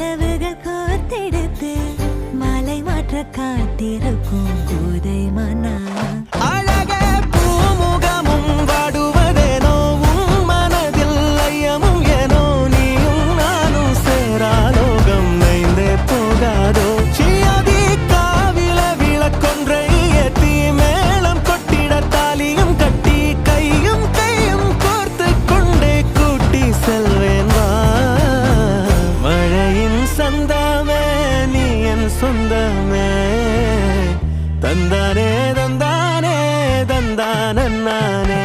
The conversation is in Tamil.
நிலவுகள் கோத்தெடுத்து மாலை மாற்ற காத்திருக்கும் கோதை மனா சொந்தமே தந்தானே தந்தானே தந்தானே